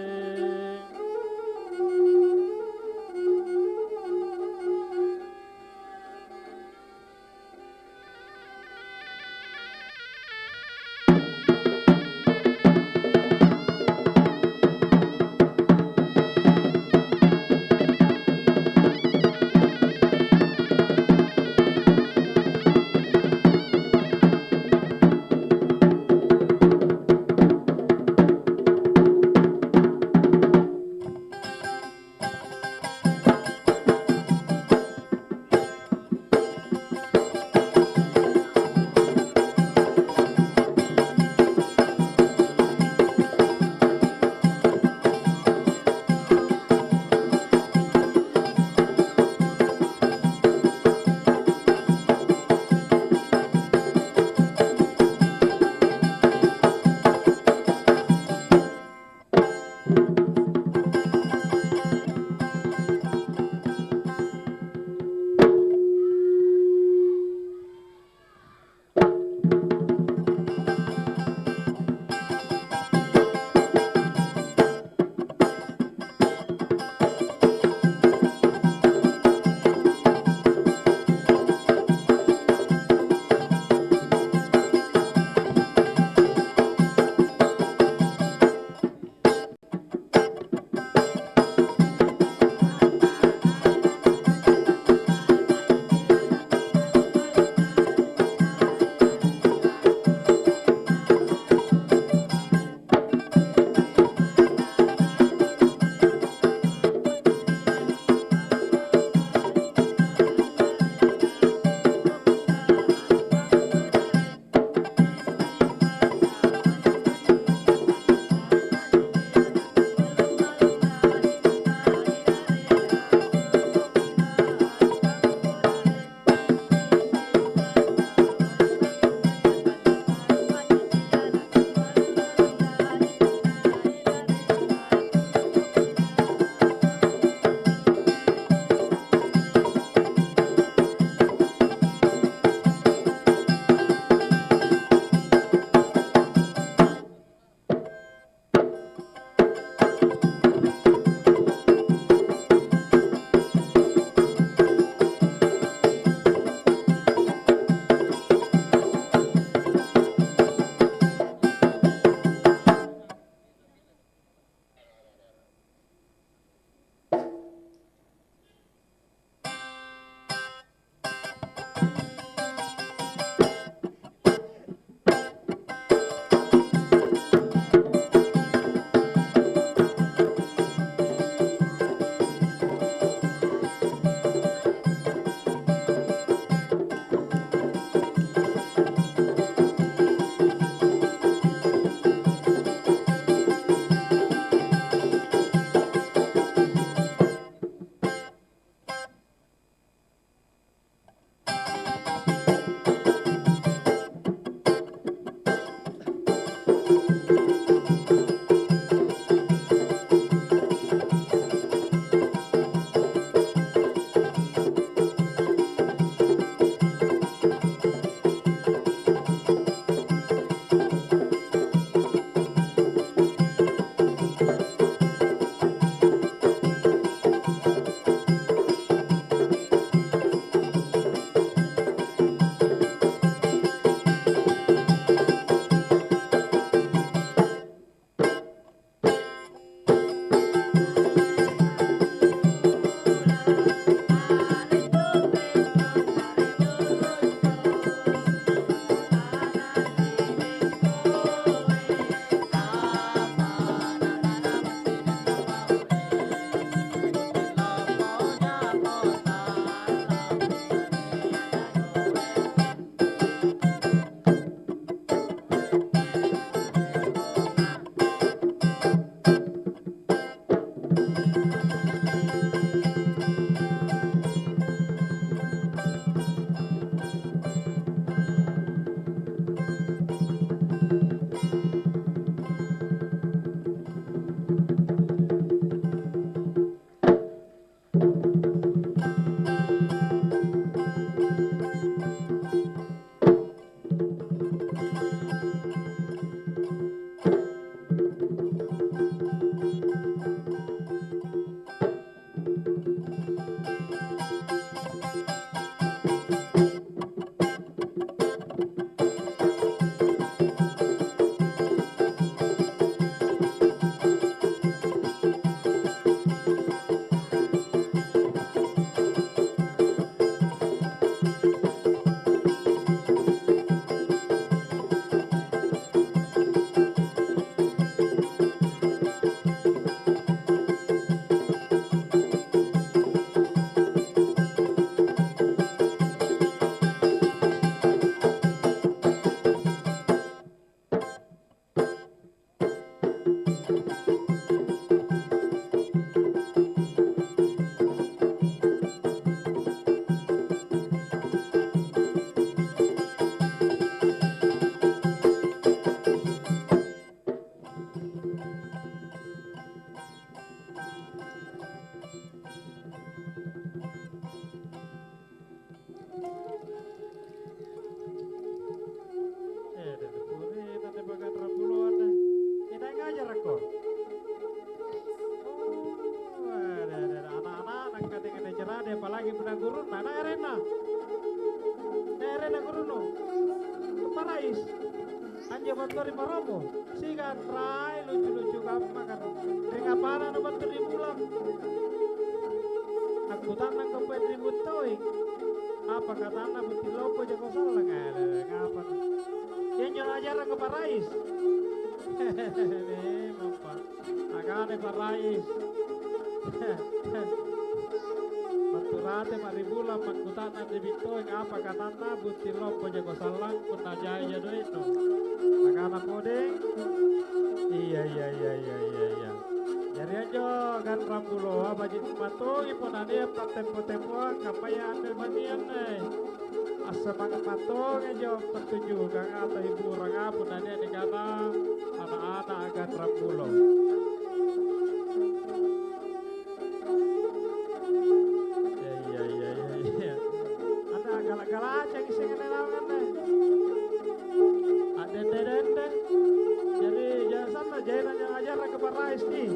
apalagi benar guru mana arena guru no parais anja bantu di maromo sigan rai lucu-lucu kamu makan dengan apa no bantu di bulan aku tanang ke Pedri Butoy apa kata anak buti lopo jago salah ngapa yang nyuruh ajaran ke parais hehehe mampa agane parais Maturate maribula makutana di Bitoy apa katana buti lopo jago salang pun najaya do itu agana podeng iya jadi aja kan rambulo apa jadi matogi pun ada tempo-tempo kapayan banian asa banget matong aja petunjuk kang atau ibu ranga pun ada di kana anak-anak agan rambulo galak-galak aja kisahnya nenangan deh ada dendeng jadi jangan sana jahitan yang ajar ke parais nih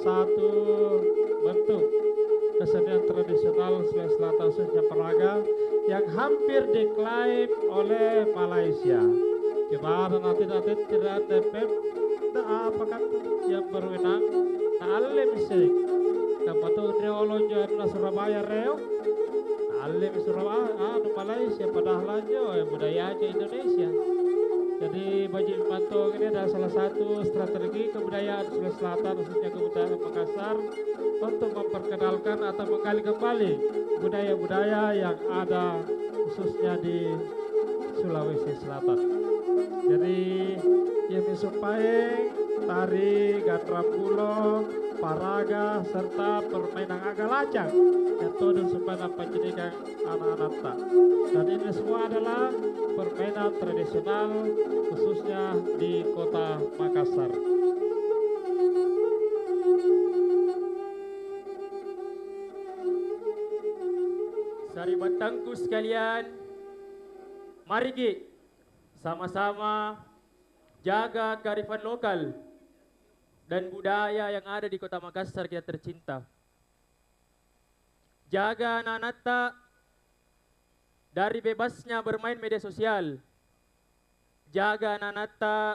satu bentuk kesenian tradisional Sulawesi Selatan khususnya peraga yang hampir diklaim oleh Malaysia. Gimana nanti tidak ada apakah yang berwenang? Alim sih, kamu tuh neologi na Surabaya reo, alim Surabaya, Malaysia padahal aja budaya aja Indonesia. Jadi Baji Mantong ini adalah salah satu strategi kebudayaan Sulawesi Selatan khususnya kebudayaan Makassar untuk memperkenalkan atau menggali kembali budaya-budaya yang ada khususnya di Sulawesi Selatan. Jadi Yemi Sumpaeng, tari, gandrambulo, paraga, serta permainan agak lacak metode supaya pendidikan anak-anak tak. Dan ini semua adalah permainan tradisional khususnya di kota Makassar. Sari batangku sekalian, mari Ki, sama-sama jaga kearifan lokal dan budaya yang ada di kota Makassar kita tercinta. Jaga anak-anak tak dari bebasnya bermain media sosial. Jaga anak-anak tak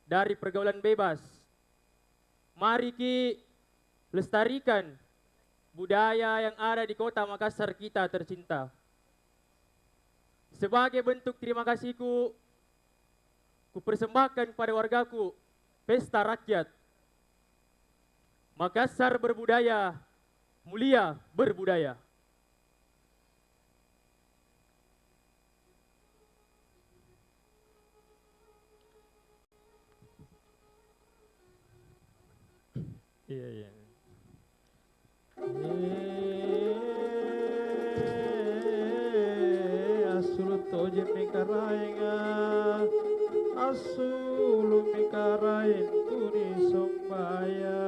dari pergaulan bebas. Mari Ki, lestarikan budaya yang ada di kota Makassar kita tercinta. Sebagai bentuk terima kasihku, ku persembahkan pada wargaku pesta rakyat. Makassar berbudaya, mulia berbudaya. Iya, iya. Asulu toje mikarainga, asulu mikarain tuni sombaya.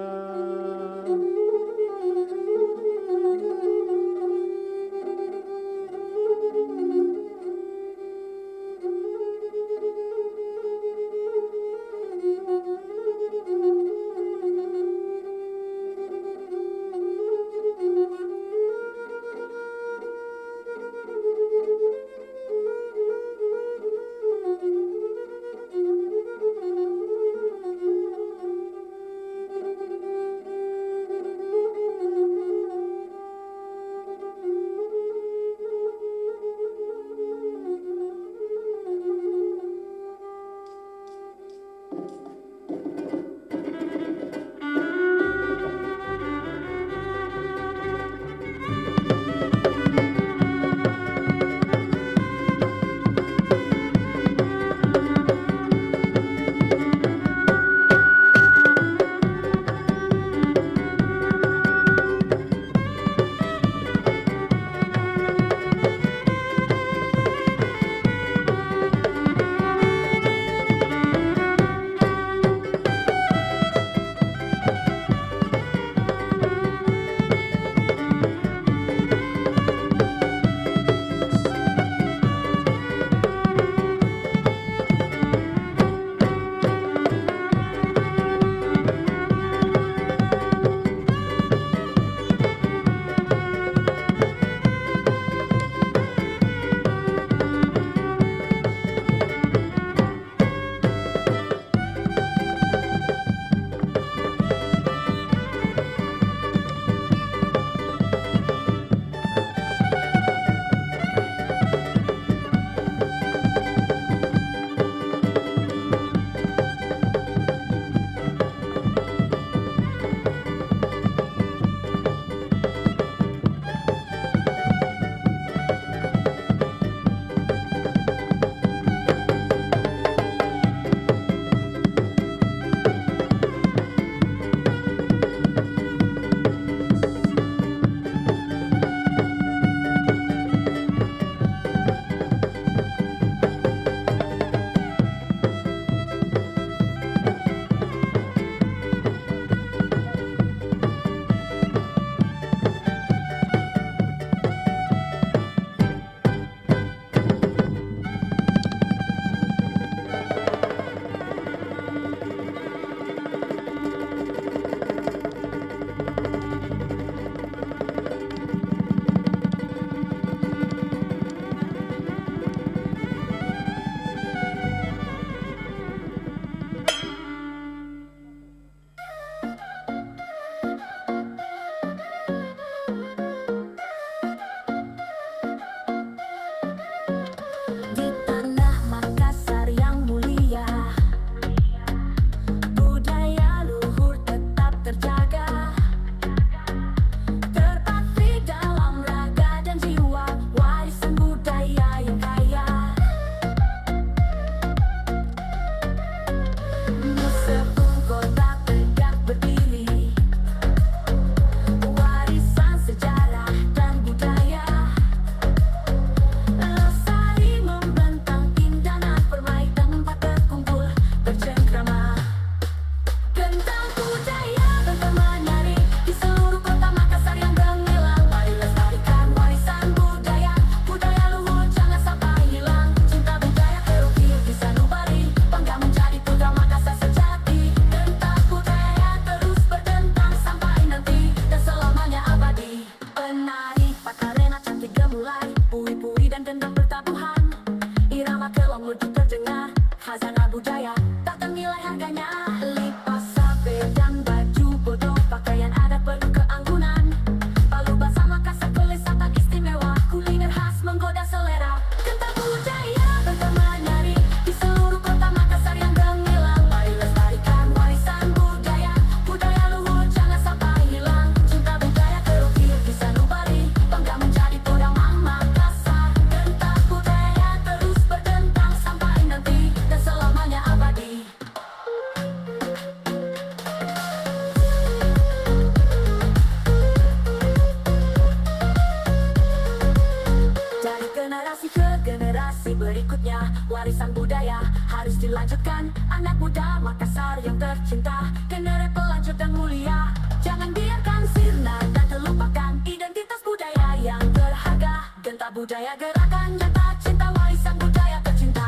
warisan budaya harus dilanjutkan. Anak muda Makassar yang tercinta, generasi pelanjut dan mulia. Jangan biarkan sirna dan terlupakan identitas budaya yang berharga. Genta budaya gerakan nyata, cinta warisan budaya tercinta.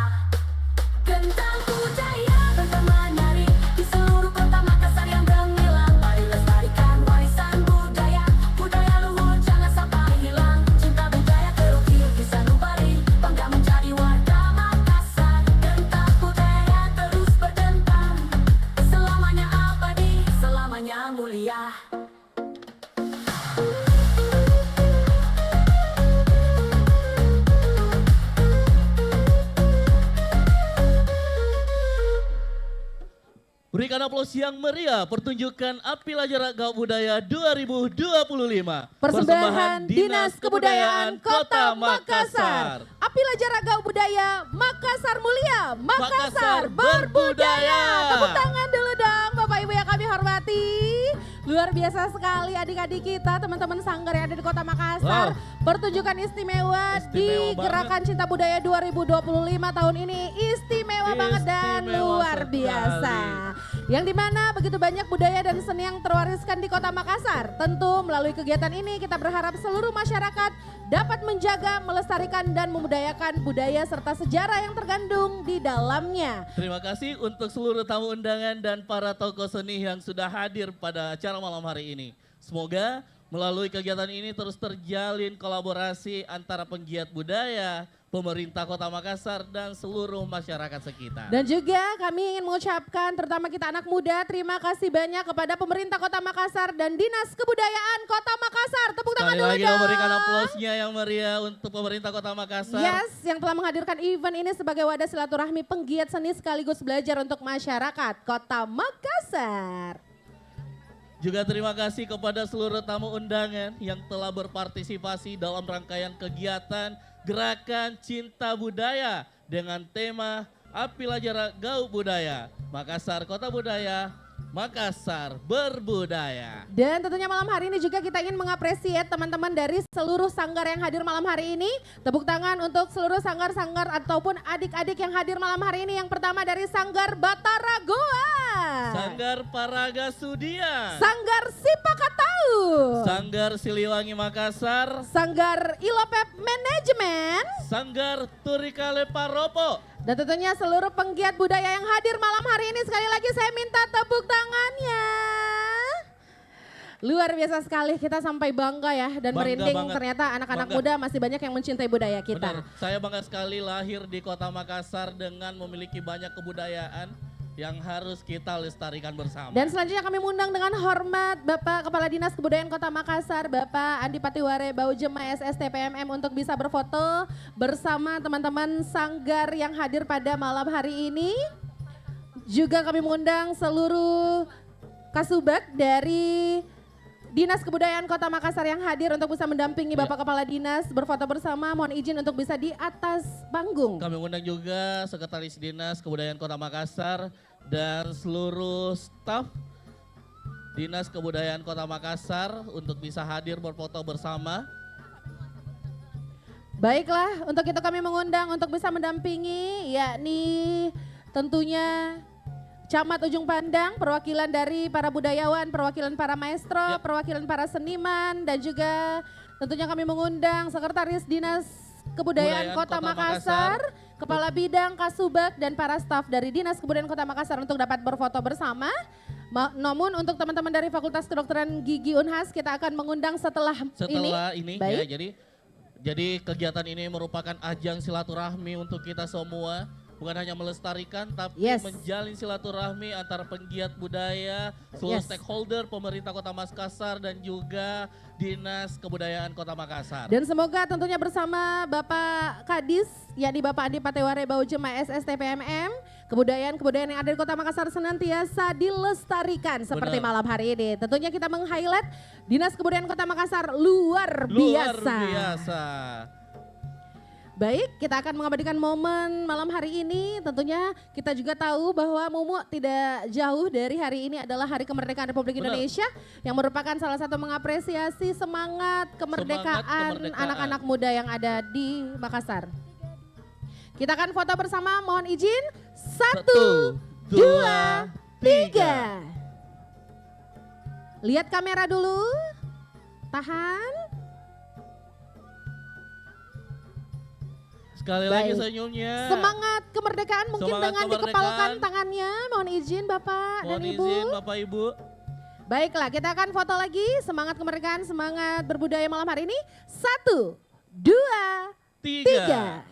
Genta budaya menari di seluruh kota Makassar yang gemilang. Mari lestarikan warisan budaya, budaya luhur jangan sampai hilang. Cinta budaya terukir di sanubari, bangga menjadi warga Makassar. Genta budaya terus berdentang, selamanya abadi, selamanya mulia. Berikan aplaus yang meriah pertunjukan Api Lajar Gaul Budaya 2025. Persembahan Dinas Kebudayaan Kota Makassar. Api Lajar Gaul Budaya Makassar Mulia, Makassar Berbudaya. Tepuk tangan dulu dong Bapak Ibu yang kami hormati. Luar biasa sekali adik-adik kita, teman-teman sanggar yang ada di Kota Makassar. Pertunjukan istimewa di Gerakan Cinta Budaya 2025 tahun ini. Istimewa banget dan luar biasa. Yang dimana begitu banyak budaya dan seni yang terwariskan di Kota Makassar. Tentu melalui kegiatan ini kita berharap seluruh masyarakat dapat menjaga, melestarikan dan memudayakan budaya serta sejarah yang terkandung di dalamnya. Terima kasih untuk seluruh tamu undangan dan para tokoh seni yang sudah hadir pada acara malam hari ini. Semoga melalui kegiatan ini terus terjalin kolaborasi antara penggiat budaya, pemerintah Kota Makassar dan seluruh masyarakat sekitar. Dan juga kami ingin mengucapkan terutama kita anak muda, terima kasih banyak kepada pemerintah Kota Makassar dan Dinas Kebudayaan Kota Makassar. Tepuk tangan Sekali dulu lagi dong. memberikan aplausnya yang meriah untuk pemerintah Kota Makassar. Yes, yang telah menghadirkan event ini sebagai wadah silaturahmi penggiat seni sekaligus belajar untuk masyarakat Kota Makassar. Juga terima kasih kepada seluruh tamu undangan yang telah berpartisipasi dalam rangkaian kegiatan Gerakan Cinta Budaya dengan tema Api Lajar Gaul Budaya, Makassar Kota Budaya, Makassar Berbudaya. Dan tentunya malam hari ini juga kita ingin mengapresiasi teman-teman dari seluruh sanggar yang hadir malam hari ini. Tepuk tangan untuk seluruh sanggar-sanggar ataupun adik-adik yang hadir malam hari ini. Yang pertama dari Sanggar Batara Goa. Sanggar Paraga Sudian. Sanggar Sipakatau. Sanggar Siliwangi Makassar. Sanggar Ilopep Manajemen. Sanggar Turikale Paropo. Dan tentunya seluruh penggiat budaya yang hadir malam hari ini, sekali lagi saya minta tepuk tangannya. Luar biasa sekali, kita sampai bangga ya dan Bangga merinding banget. ternyata anak-anak Bangga. muda masih banyak yang mencintai budaya kita. Benar, saya bangga sekali lahir di Kota Makassar dengan memiliki banyak kebudayaan yang harus kita lestarikan bersama. Dan selanjutnya kami mengundang dengan hormat Bapak Kepala Dinas Kebudayaan Kota Makassar, Bapak Andi Patiware Baujema SSTPMM untuk bisa berfoto bersama teman-teman sanggar yang hadir pada malam hari ini. Juga kami mengundang seluruh kasubag dari Dinas Kebudayaan Kota Makassar yang hadir untuk bisa mendampingi Bapak Kepala Dinas berfoto bersama. Mohon izin untuk bisa di atas panggung. Kami undang juga Sekretaris Dinas Kebudayaan Kota Makassar dan seluruh staf Dinas Kebudayaan Kota Makassar untuk bisa hadir berfoto bersama. Baiklah, untuk itu kami mengundang untuk bisa mendampingi yakni tentunya Camat Ujung Pandang, perwakilan dari para budayawan, perwakilan para maestro, perwakilan para seniman, dan juga tentunya kami mengundang Sekretaris Dinas Kebudayaan Kota Makassar, Kepala Bidang Kasubag, dan para staf dari Dinas Kebudayaan Kota Makassar untuk dapat berfoto bersama. Namun untuk teman-teman dari Fakultas Kedokteran Gigi Unhas kita akan mengundang setelah ini. Ya, jadi kegiatan ini merupakan ajang silaturahmi untuk kita semua. Bukan hanya melestarikan tapi menjalin silaturahmi antara penggiat budaya, seluruh stakeholder pemerintah Kota Makassar dan juga Dinas Kebudayaan Kota Makassar. Dan semoga tentunya bersama Bapak Kadis, yakni Bapak Andi Pateware Baujema SSTPMM, kebudayaan-kebudayaan yang ada di Kota Makassar senantiasa dilestarikan seperti malam hari ini. Tentunya kita meng-highlight Dinas Kebudayaan Kota Makassar luar biasa. Luar biasa. Baik, kita akan mengabadikan momen malam hari ini. Tentunya kita juga tahu bahwa Mumu tidak jauh dari hari ini adalah Hari Kemerdekaan Republik Indonesia yang merupakan salah satu mengapresiasi semangat kemerdekaan anak-anak muda yang ada di Makassar. Kita akan foto bersama, mohon izin. 1, 2, 3. Lihat kamera dulu. Tahan. Sekali lagi Baik. senyumnya. Semangat kemerdekaan mungkin Semangat dengan kemerdekaan. dikepalkan tangannya. Mohon izin Bapak Mohon dan Ibu. izin Bapak Ibu. Baiklah, kita akan foto lagi. Semangat kemerdekaan, semangat berbudaya malam hari ini. 1, 2, 3.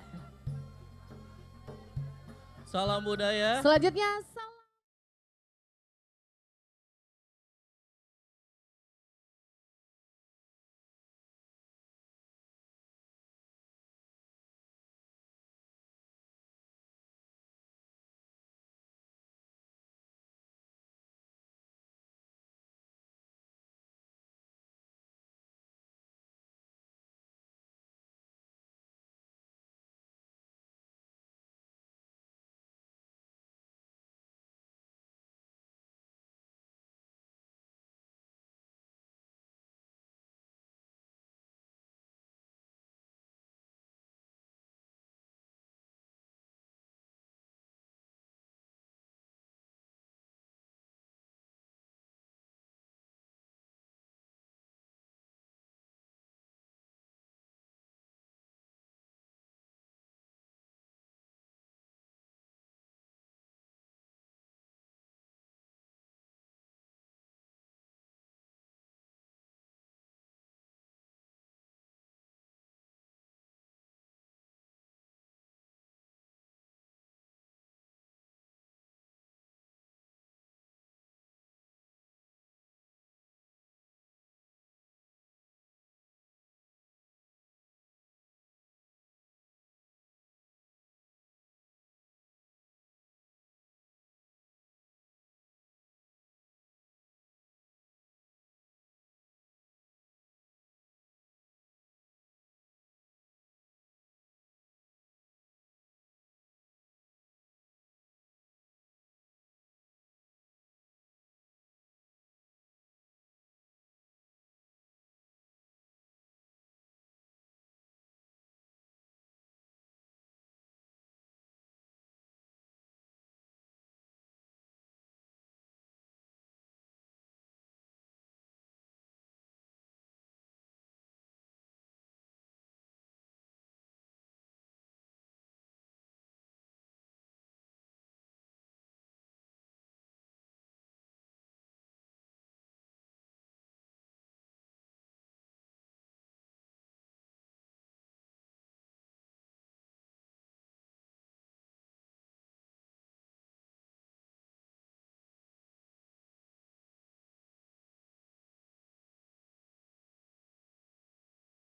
Salam budaya. Selanjutnya